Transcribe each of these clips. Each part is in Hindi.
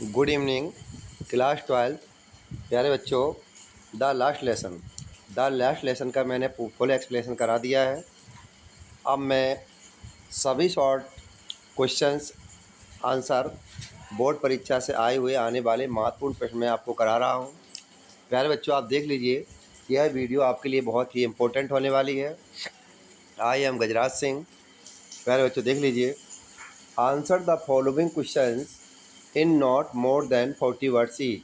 Good evening class 12। प्यारे बच्चों, द लास्ट लेसन का मैंने फुल एक्सप्लेनेशन करा दिया है। अब मैं सभी शॉर्ट क्वेश्चंस आंसर बोर्ड परीक्षा से आए हुए आने वाले महत्वपूर्ण प्रश्न मैं आपको करा रहा हूँ। प्यारे बच्चों, आप देख लीजिए, यह वीडियो आपके लिए बहुत ही इम्पोर्टेंट होने वाली है। I am Gajraj Singh. प्यारे बच्चों, देख लीजिए, answer the following questions in not more than 40 words each.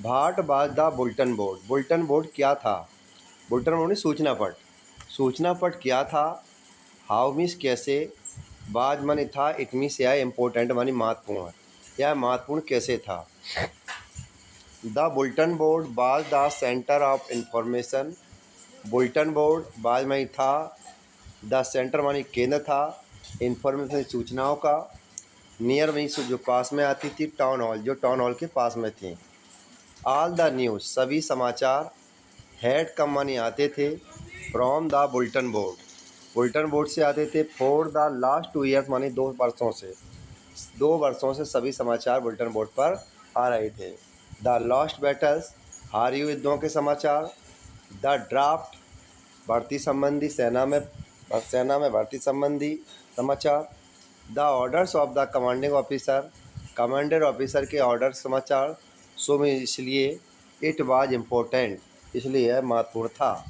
What was the bulletin board. Bulletin board क्या था? बुलेटिन बोर्ड सूचना पट। सूचना पट क्या था? हाउ मीन्स कैसे, बाज मानी था, इट मीन्स यह इम्पोर्टेंट मानी महत्वपूर्ण। यह महत्वपूर्ण कैसे था? The bulletin board was the centre of information. Bulletin board बाज मानी था, द सेंटर मानी केंद्र था, इंफॉर्मेशन सूचनाओं का। नियर मीन्स जो पास में आती थी, टाउन हॉल जो टाउन हॉल के पास में थी। ऑल द न्यूज़ सभी समाचार, हेड कम मानी आते थे, from the bulletin board bulletin board से आते थे। फॉर द लास्ट 2 ईयर्स मानी 2 वर्षों से सभी समाचार बुलेटिन बोर्ड पर आ रहे थे। द लॉस्ट बैटल्स हारी हुए युद्धों के समाचार। द ड्राफ्ट भर्ती संबंधी सेना में भर्ती संबंधी समाचार। The orders of the commanding officer commander officer के ऑर्डर समाचार। सो में इसलिए इट वाज इम्पोर्टेंट, इसलिए यह महत्वपूर्ण था।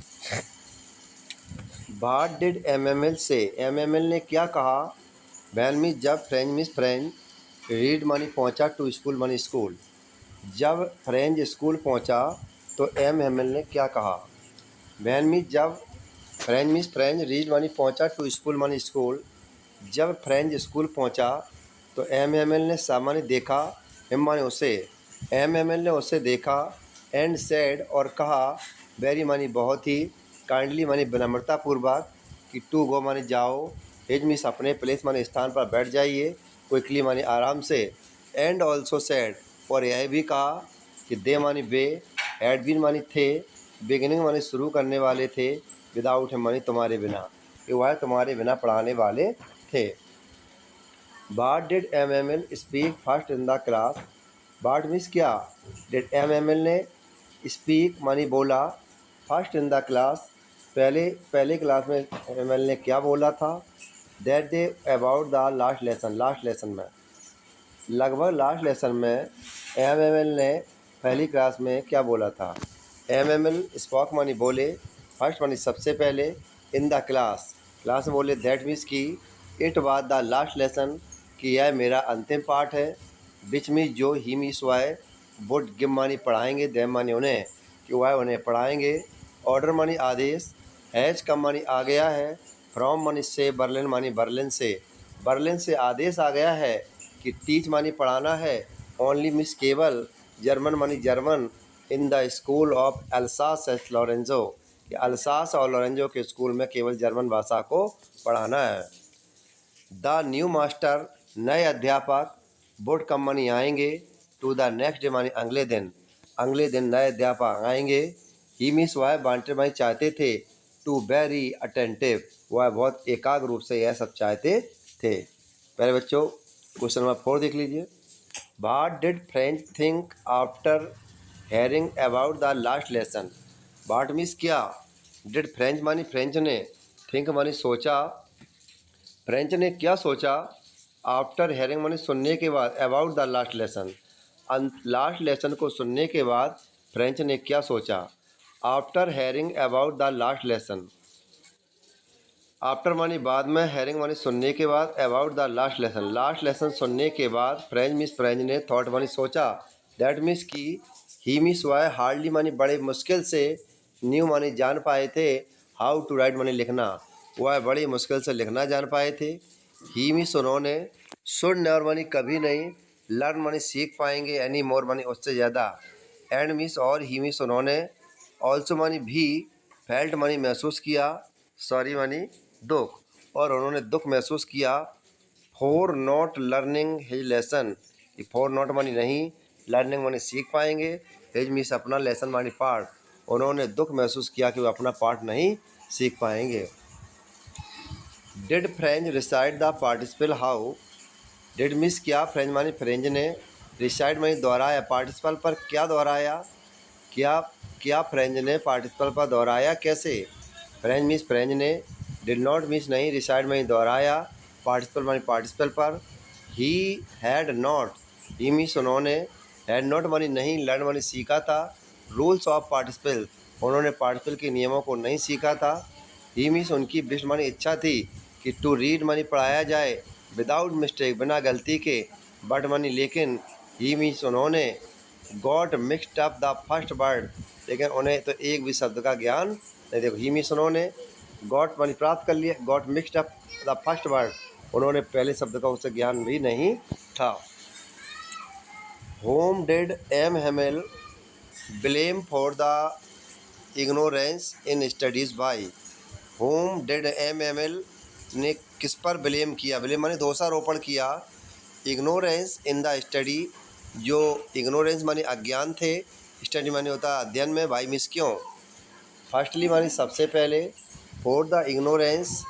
व्हाट डिड एमएमएल से, एमएमएल ने क्या कहा? वैन मीन्स जब, फ्रेंच मीन्स फ्रेंच, रीड मानी पहुंचा, टू स्कूल मानी स्कूल। जब फ्रेंच स्कूल पहुंचा तो एमएमएल ने क्या कहा? वैन मीन्स जब, फ्रेंच मीन्स फ्रेंच, रीड मानी पहुंचा, टू स्कूल मानी स्कूल। जब फ्रेंच स्कूल पहुंचा तो एमएमएल ने सामान्य देखा, हिम माने उसे, एमएमएल ने उसे देखा, एंड सेड और कहा, वेरी मानी बहुत ही, काइंडली मानी विनम्रतापूर्वक, कि टू गो मानी जाओ, हिज मीन्स अपने, प्लेस मानी स्थान पर बैठ जाइए, क्विकली मानी आराम से, एंड ऑल्सो सेड और यह भी कहा कि दे मानी वे, हैड बीन मानी थे, बिगिनिंग मानी शुरू करने वाले थे, विदाउट हिम मानी तुम्हारे बिना, कि वह तुम्हारे बिना पढ़ाने वाले थे। What did MML speak first in the class. What means क्या, डिड एमएमएल ने स्पीक मानी बोला, फर्स्ट इन द क्लास पहले पहले क्लास में एमएमएल ने क्या बोला था? That day about the last lesson में, लगभग लास्ट लेसन में एमएमएल ने पहली क्लास में क्या बोला था? एमएमएल स्पॉक मानी बोले, फर्स्ट मानी सबसे पहले, इन द क्लास क्लास में बोले, दैट मीन्स की, it was the last lesson कि यह मेरा अंतिम पाठ है, विच मीन्स जो, ही मीन्स वह, वुड गिव मानी पढ़ाएंगे, देम मानी उन्हें, कि वह उन्हें पढ़ाएंगे। ऑर्डर मानी आदेश, हैज कम मानी आ गया है, फ्रॉम मानी से, बर्लिन मानी बर्लिन से आदेश आ गया है कि टीच मानी पढ़ाना है, ओनली मिस केवल, जर्मन मानी German, in the school of Alsace Lorenzo, कि अल्सास और लॉरेंजो के स्कूल में केवल जर्मन भाषा को पढ़ाना है। द न्यू मास्टर नए अध्यापक, वुड कम मानी आएंगे, टू द नेक्स्ट डे मानी अगले दिन नए अध्यापक आएंगे। ही मीन्स वह वांटेड मानी चाहते थे, टू वेरी अटेंटिव वह बहुत एकाग्र रूप से यह सब चाहते थे। पहले बच्चों, क्वेश्चन नंबर 4 देख लीजिए। What did Franz think after hearing about the last lesson. What means क्या, डिड फ्रेंच मानी फ्रेंच ने, थिंक मानी सोचा, फ्रेंच ने क्या सोचा, आफ्टर हेयरिंग मानी सुनने के बाद, about the last lesson last lesson को सुनने के बाद फ्रेंच ने क्या सोचा? After hearing about the last lesson, after मानी बाद में, हेयरिंग मानी सुनने के बाद, अबाउट द लास्ट लेसन सुनने के बाद, फ्रेंच मीन्स फ्रेंच ने, थॉट मानी सोचा, दैट मीन्स की, ही मीन्स वाई, हार्डली मानी बड़े मुश्किल से, न्यू मानी जान पाए थे, हाउ टू राइट मानी लिखना, वह बड़ी मुश्किल से लिखना जान पाए थे। ही मीन्स उन्होंने, शुड नेवर मानी कभी नहीं, लर्न मानी सीख पाएंगे, एनी मोर मानी उससे ज़्यादा, एंड मीन्स और, ही मीन्स उन्होंने, ऑल्सो मानी भी, फेल्ट मानी महसूस किया, सॉरी मानी दुख, और उन्होंने दुख महसूस किया, for not learning his lesson, for not मानी नहीं, लर्निंग मानी सीख पाएंगे, हिज मीन्स अपना, लेसन मानी पाठ, उन्होंने दुख महसूस किया कि वो अपना पाठ नहीं सीख पाएंगे। Did French reside the participle how, did means क्या, फ्रेंच मानी फ्रेंच ने, रिसाइड मानी दोहराया, पार्टिसिपल पर क्या दोहराया, क्या क्या फ्रेंच ने पार्टिसिपल पर दोहराया कैसे। फ्रेंच मीन्स फ्रेंच ने, डिड नॉट मीन्स नहीं, रिसाइड मानी दोहराया, पार्टिसिपल मानी पार्टिसिपल पर, he had not, he means उन्होंने, हैड नॉट मानी नहीं, लर्न मानी सीखा था, रूल्स ऑफ पार्टिसिपल उन्होंने पार्टिसिपल के नियमों को नहीं सीखा था, ही मीन्स उनकी विश मानी इच्छा थी कि टू रीड मानी पढ़ाया जाए, विदाउट मिस्टेक बिना गलती के, बट मानी लेकिन, ही मीन्स उन्होंने, got mixed up the first word लेकिन उन्हें तो एक भी शब्द का ज्ञान नहीं। देखो ही मीन्स उन्होंने, गॉट मानी प्राप्त कर लिया, got mixed up the first word उन्होंने पहले शब्द का उससे ज्ञान भी नहीं था। Whom did M Hamel blame for the ignorance in studies बाई, whom did M M L ने किस पर ब्लेम किया, ब्लेम माने दोषारोपण किया, इग्नोरेंस इन द स्टडी जो इग्नोरेंस माने अज्ञान थे, स्टडी माने होता है अध्ययन में, भाई मिस क्यों। फर्स्टली माने सबसे पहले, फॉर द इग्नोरेंस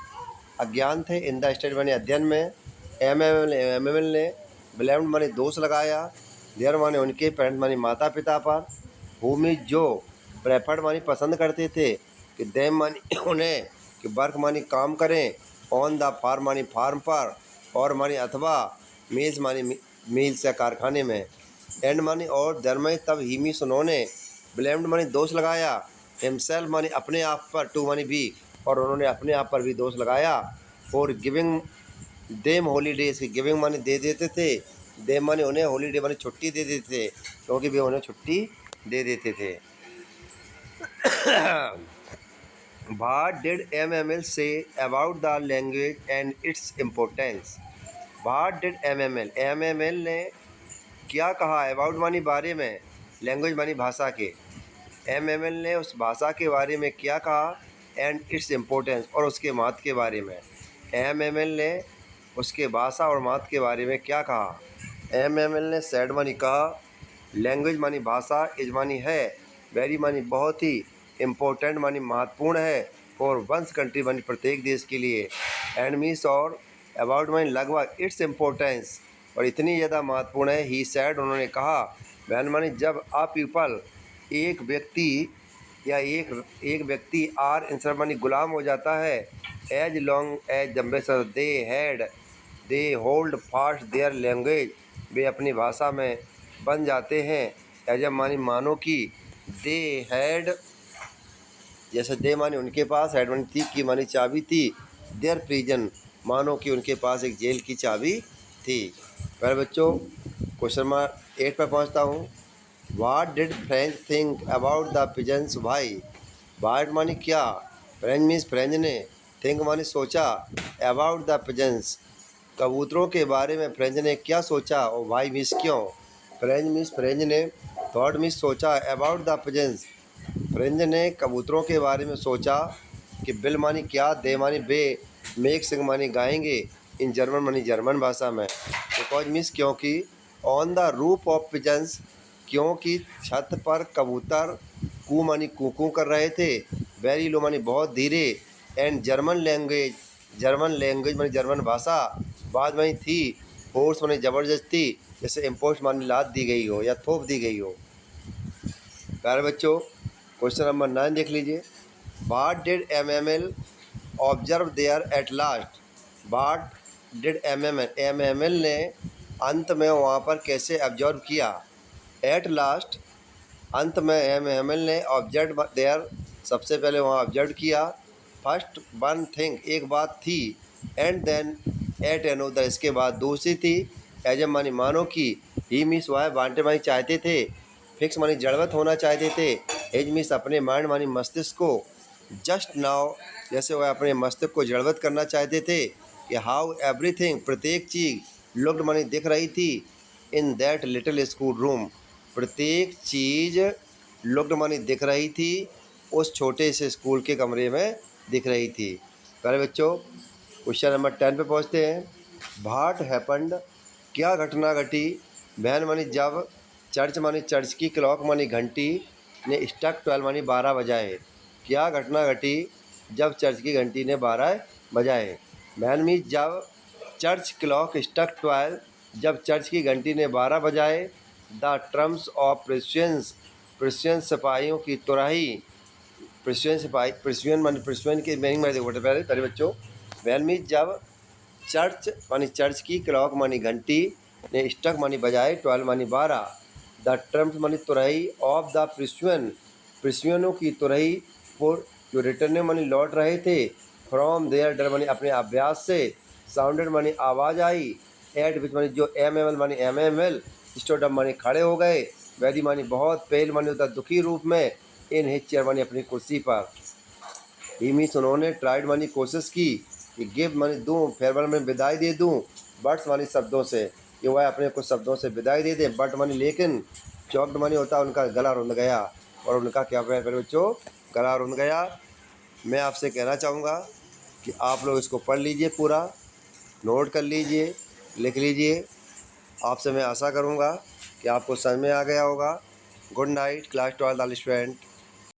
अज्ञान थे, इन द स्टडी माने अध्ययन में, एम एम एल ने ब्लेम्ड माने दोष लगाया, देयर माने उनके, पेरेंट माने माता पिता पर, होम इज जो, प्रेफर्ड मानी पसंद करते थे, कि देम मानी उन्हें, कि वर्क मानी काम करें, ऑन द फार्म मानी फार्म पर, और मानी अथवा, मील्स मानी मील्स या कारखाने में, एंड मानी और, दर में तब, ही मीन्स उन्होंने, ब्लेम्ड मानी दोष लगाया, हिमसेल्फ मानी अपने आप पर, टू मानी भी, और उन्होंने अपने आप पर भी दोष लगाया, और गिविंग देम हॉलीडेज की, गिविंग मानी दे देते थे, देम मानी उन्हें, हॉलीडे मानी छुट्टी दे देते थे, क्योंकि वे उन्हें छुट्टी दे देते थे। What did MML say about the language and its importance? What did MML? MML ने क्या कहा, अबाउट मानी बारे में, लैंग्वेज मानी भाषा के, MML ने उस भाषा के बारे में क्या कहा, एंड इट्स इम्पोर्टेंस और उसके महत्व के बारे में। MML ने उसके भाषा और महत्व के बारे में क्या कहा। MML ने सैड मानी कहा, लैंग्वेज मानी भाषा, इज मानी है, वेरी मानी बहुत ही, इम्पोर्टेंट मानी महत्वपूर्ण है, फॉर वंस कंट्री मानी प्रत्येक देश के लिए, एंड मीन्स और, अबाउट मानी लगभग, इट्स इम्पोर्टेंस और इतनी ज़्यादा महत्वपूर्ण है, ही सैड उन्होंने कहा, वैन मानी जब आ पीपल एक व्यक्ति या एक व्यक्ति, आर इंसर मानी गुलाम हो जाता है, एज लॉन्ग एज जम्बेसर they hold fast their language वे अपनी भाषा में बन जाते हैं, एज मानी मानो कि, दे हैड जैसे दे मानी उनके पास, हैड मानी थी, की मानी चाबी थी, देयर प्रिजन मानो कि उनके पास एक जेल की चाबी थी। पर बच्चों क्वेश्चन नंबर 8 पर पहुंचता हूँ। What did Franz think about the pigeons भाई, वाट मानी क्या, फ्रेंच मीन्स फ्रेंच ने, थिंक मानी सोचा, अबाउट द पिजन्स कबूतरों के बारे में फ्रेंच ने क्या सोचा, और भाई मीन्स क्यों। फ्रेंच मीन्स फ्रेंच ने, थॉट मीन्स सोचा, अबाउट द पिजन्स फ्रेंच ने कबूतरों के बारे में सोचा, कि बिल मानी क्या, दे मानी बे, मेक सिंग मानी गाएंगे, इन जर्मन मानी जर्मन भाषा में, बिकॉज मीन्स क्योंकि, on the roof of pigeons क्योंकि छत पर कबूतर, कू मानी कूकू कर रहे थे, वेरी लो मानी बहुत धीरे, एंड जर्मन लैंग्वेज मानी जर्मन भाषा, बाद में थी, फोर्स मानी ज़बरदस्ती, जैसे इम्पोस्ट मानी लाद दी गई हो या थोप दी गई हो। प्यारे बच्चों क्वेश्चन नंबर 9 देख लीजिए। What did MML observe there at last, what did MML ने अंत में वहाँ पर कैसे ऑब्जर्व किया, एट लास्ट अंत में MML ने ऑब्जर्व देयर सबसे पहले वहाँ ऑब्जर्व किया, फर्स्ट वन थिंग एक बात थी, एंड देन एट अनदर इसके बाद दूसरी थी, एज मानी मानो कि, ही मीन्स वह वांटे मानी चाहते थे, फिक्स मानी जड़वत होना चाहते थे, एज मीन्स अपने माइंड मानी मस्तिष्क को, जस्ट नाउ जैसे वह अपने मस्तिष्क को जड़वत करना चाहते थे, कि हाउ एवरीथिंग प्रत्येक चीज़, लुक्ड मानी दिख रही थी, in that little school room प्रत्येक चीज़ लुक्ड मानी दिख रही थी, उस छोटे से स्कूल के कमरे में दिख रही थी। प्यारे बच्चों क्वेश्चन नंबर 10 पे पहुँचते हैं। व्हाट हैपन्ड क्या घटना घटी, वैन मानी जब, चर्च मानी चर्च की, क्लॉक मानी घंटी ने स्टक 12 मानी 12 बजाए, क्या घटना घटी जब चर्च की घंटी ने 12 बजाए। वैन मीन्स जब, चर्च क्लॉक स्टक 12 जब चर्च की घंटी ने 12 बजाए। द टर्म्स ऑफ प्रिस्यंस, प्रिस्यन सिपाहियों की तुरही, प्रिस्यन सिपाही, प्रिस्यन मानी प्रिस्यन की मीनिंग में देखो पहले पहले बच्चों, वैन मीन जब चर्च मानी चर्च की, क्लॉक मानी घंटी ने, स्टक मानी बजाए, 12 मानी 12, द ट्रम्प मानी तुरही, ऑफ द प्रिस्यन, प्रिस्यनों की तुरही, फॉर जो रिटर्न मानी लौट रहे थे, फ्रॉम देयर डर मानी अपने अभ्यास से, साउंडेड मानी आवाज़ आई, एट विच मानी जो, एम एम एल मानी M M L, stood up मानी खड़े हो गए, वैदी मानी बहुत, पेल मानी होता दुखी रूप में, इन हिच चेयर मानी अपनी कुर्सी पर, ही मीन्स उन्होंने, ट्राइड मानी कोशिश की कि गिव मानी दूँ, फेयरवेल में विदाई दे दूँ, बट्स मानी शब्दों से, कि वह अपने कुछ शब्दों से विदाई दे दे, बट मानी लेकिन, चौकड मानी होता उनका गला रुंध गया, और उनका क्या मेरे बच्चों, गला रुंध गया। मैं आपसे कहना चाहूँगा कि आप लोग इसको पढ़ लीजिए, पूरा नोट कर लीजिए, लिख लीजिए। आपसे मैं आशा करूँगा कि आपको समझ में आ गया होगा। Good night class 12 student.